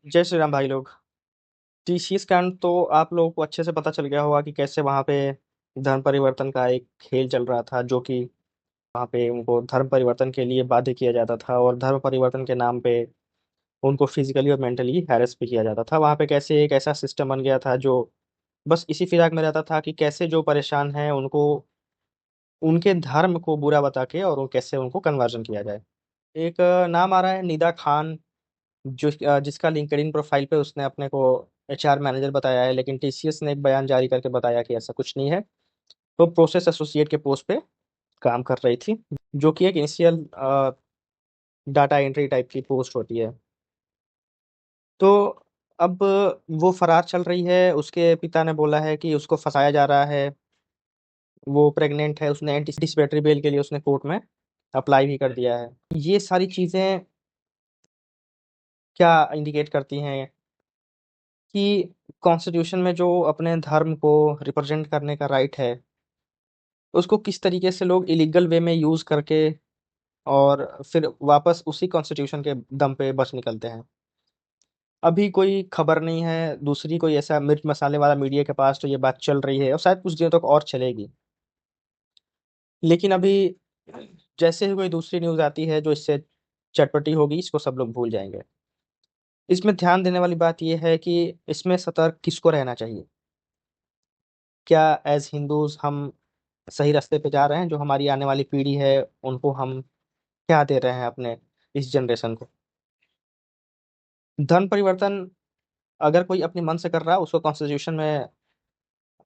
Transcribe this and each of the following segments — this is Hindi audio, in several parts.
जय श्री राम भाई लोग। टीसीएस कांड तो आप लोगों को अच्छे से पता चल गया होगा कि कैसे वहां पे धर्म परिवर्तन का एक खेल चल रहा था, जो कि वहां पे उनको धर्म परिवर्तन के लिए बाध्य किया जाता था और धर्म परिवर्तन के नाम पे उनको फिजिकली और मेंटली हैरेस भी किया जाता था। वहां पे कैसे एक ऐसा सिस्टम बन गया था जो बस इसी फिराक में रहता था कि कैसे जो परेशान हैं उनको उनके धर्म को बुरा बता के और वो कैसे उनको कन्वर्जन किया जाए। एक नाम आ रहा है निदा खान, जिसका लिंक्डइन प्रोफाइल पे उसने अपने को एचआर मैनेजर बताया है, लेकिन टीसीएस ने एक बयान जारी करके बताया कि ऐसा कुछ नहीं है। वो प्रोसेस एसोसिएट के पोस्ट पे काम कर रही थी, जो कि एक इनिशियल डाटा एंट्री टाइप की पोस्ट होती है। तो अब वो फरार चल रही है। उसके पिता ने बोला है कि उसको फंसाया जा रहा है। वो प्रेग्नेंट है। उसने एंटीसिपेटरी बेल के लिए उसने कोर्ट में अप्लाई भी कर दिया है। ये सारी चीजें क्या इंडिकेट करती हैं कि कॉन्स्टिट्यूशन में जो अपने धर्म को रिप्रेजेंट करने का राइट है, उसको किस तरीके से लोग इलीगल वे में यूज करके और फिर वापस उसी कॉन्स्टिट्यूशन के दम पे बच निकलते हैं। अभी कोई खबर नहीं है, दूसरी कोई ऐसा मिर्च मसाले वाला मीडिया के पास तो ये बात चल रही है और शायद कुछ दिनों तक और चलेगी। लेकिन अभी जैसे ही कोई दूसरी न्यूज़ आती है जो इससे चटपटी होगी, इसको सब लोग भूल जाएंगे। इसमें ध्यान देने वाली बात यह है कि इसमें सतर्क किसको रहना चाहिए। क्या एज हिंदूज हम सही रास्ते पे जा रहे हैं? जो हमारी आने वाली पीढ़ी है, उनको हम क्या दे रहे हैं अपने इस जनरेशन को? धर्म परिवर्तन अगर कोई अपने मन से कर रहा है, उसको कॉन्स्टिट्यूशन में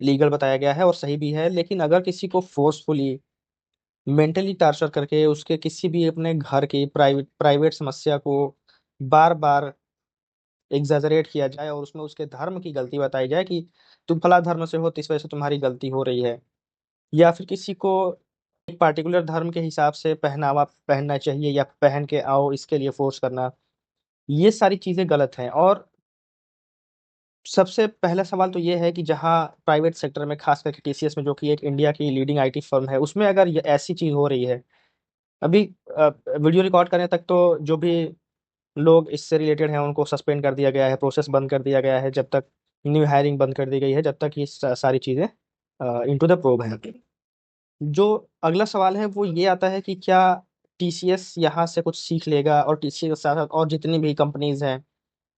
लीगल बताया गया है और सही भी है। लेकिन अगर किसी को फोर्सफुली मेंटली टार्चर करके उसके किसी भी अपने घर की प्राइवेट प्राइवेट समस्या को बार बार एग्जैजरेट किया जाए और उसमें उसके धर्म की गलती बताई जाए कि तुम फला धर्म से हो तो इस वजह से तुम्हारी गलती हो रही है, या फिर किसी को एक पार्टिकुलर धर्म के हिसाब से पहनावा पहनना चाहिए या पहन के आओ, इसके लिए फोर्स करना, ये सारी चीजें गलत हैं। और सबसे पहला सवाल तो ये है कि जहाँ प्राइवेट सेक्टर में, खास करके टीसीएस में, जो कि एक इंडिया की लीडिंग आईटी फर्म है, उसमें अगर ये ऐसी चीज हो रही है, अभी वीडियो रिकॉर्ड करने तक तो जो भी लोग इससे रिलेटेड हैं उनको सस्पेंड कर दिया गया है, प्रोसेस बंद कर दिया गया है, जब तक न्यू हायरिंग बंद कर दी गई है, जब तक ये सारी चीजें इनटू द प्रोब है। जो अगला सवाल है वो ये आता है कि क्या टीसीएस यहाँ से कुछ सीख लेगा और टीसीएस के साथ साथ और जितनी भी कंपनीज हैं,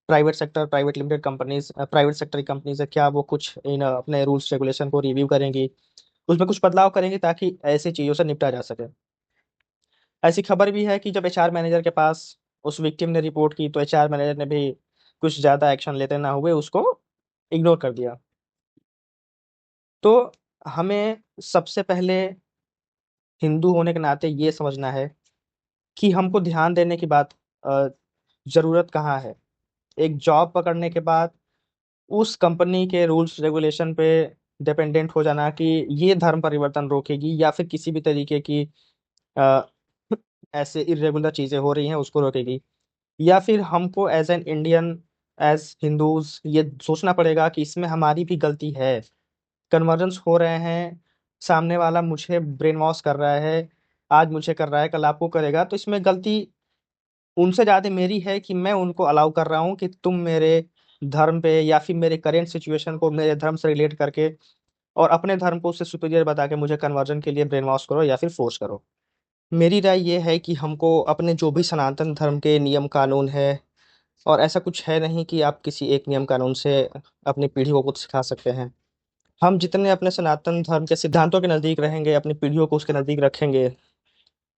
private sector, private limited companies, private sector की कंपनीज है, क्या वो कुछ इन अपने रूल्स रेगुलेशन को रिव्यू करेंगी, उसमें कुछ बदलाव करेंगी ताकि ऐसी चीज़ों से निपटा जा सके। ऐसी खबर भी है कि जब एचआर मैनेजर के पास उस विक्टिम ने रिपोर्ट की, तो एचआर मैनेजर ने भी कुछ ज़्यादा एक्शन लेते ना हुए उसको इग्नोर कर दिया। तो हमें सबसे पहले हिंदू होने के नाते ये समझना है कि हमको ध्यान देने की बात ज़रूरत कहाँ है। एक जॉब पकड़ने के बाद उस कंपनी के रूल्स रेगुलेशन पे डिपेंडेंट हो जाना कि ये धर्म परिवर्तन रोकेगी या फिर किसी भी तरीके की अ, ऐसे इरेगुलर चीज़ें हो रही हैं उसको रोकेगी, या फिर हमको as an Indian, as Hindus ये सोचना पड़ेगा कि इसमें हमारी भी गलती है। कन्वर्जेंस हो रहे हैं, सामने वाला मुझे ब्रेन वॉश कर रहा है, आज मुझे कर रहा है, कल आपको करेगा, तो इसमें गलती उनसे ज़्यादा मेरी है कि मैं उनको अलाउ कर रहा हूँ कि तुम मेरे धर्म पे या फिर मेरे करेंट सिचुएशन को मेरे धर्म से रिलेट करके और अपने धर्म को उससे सुपीरियर बता के मुझे कन्वर्जन के लिए ब्रेन वॉश करो या फिर फोर्स करो। मेरी राय ये है कि हमको अपने जो भी सनातन धर्म के नियम कानून है, और ऐसा कुछ है नहीं कि आप किसी एक नियम कानून से अपनी पीढ़ी को कुछ सिखा सकते हैं। हम जितने अपने सनातन धर्म के सिद्धांतों के नज़दीक रहेंगे, अपनी पीढ़ियों को उसके नज़दीक रखेंगे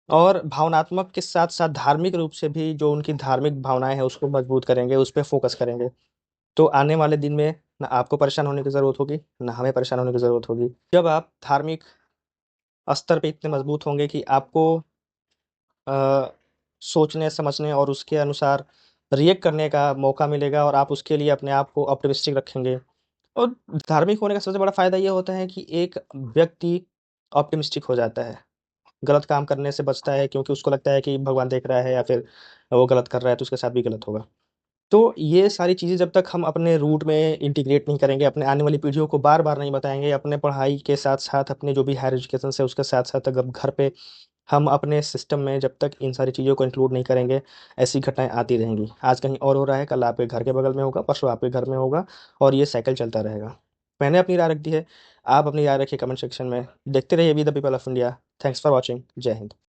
और भावनात्मक के साथ साथ धार्मिक रूप से भी जो उनकी धार्मिक भावनाएं हैं उसको मजबूत करेंगे, उस पर फोकस करेंगे, तो आने वाले दिन में ना आपको परेशान होने की ज़रूरत होगी, ना हमें परेशान होने की ज़रूरत होगी। जब आप धार्मिक स्तर पे इतने मजबूत होंगे कि आपको अ, सोचने समझने और उसके अनुसार रिएक्ट करने का मौका मिलेगा और आप उसके लिए अपने आप को ऑप्टिमिस्टिक रखेंगे। और धार्मिक होने का सबसे बड़ा फ़ायदा ये होता है कि एक व्यक्ति ऑप्टिमिस्टिक हो जाता है, गलत काम करने से बचता है, क्योंकि उसको लगता है कि भगवान देख रहा है या फिर वो गलत कर रहा है तो उसके साथ भी गलत होगा। तो ये सारी चीज़ें जब तक हम अपने रूट में इंटीग्रेट नहीं करेंगे, अपने आने वाली पीढ़ियों को बार-बार नहीं बताएँगे, अपने पढ़ाई के साथ-साथ अपने जो भी हायर एजुकेशन है उसके साथ-साथ अगर घर पे हम अपने सिस्टम में जब तक इन सारी चीज़ों को इंक्लूड नहीं करेंगे, ऐसी घटनाएँ आती रहेंगी। आज कहीं और हो रहा है, कल आपके घर के बगल में होगा, परसों आपके घर में होगा और ये साइकिल चलता रहेगा। मैंने अपनी राय रख दी है, आप अपनी राय रखिए कमेंट सेक्शन में। देखते रहिए we the people of India. Thanks for watching. जय हिंद।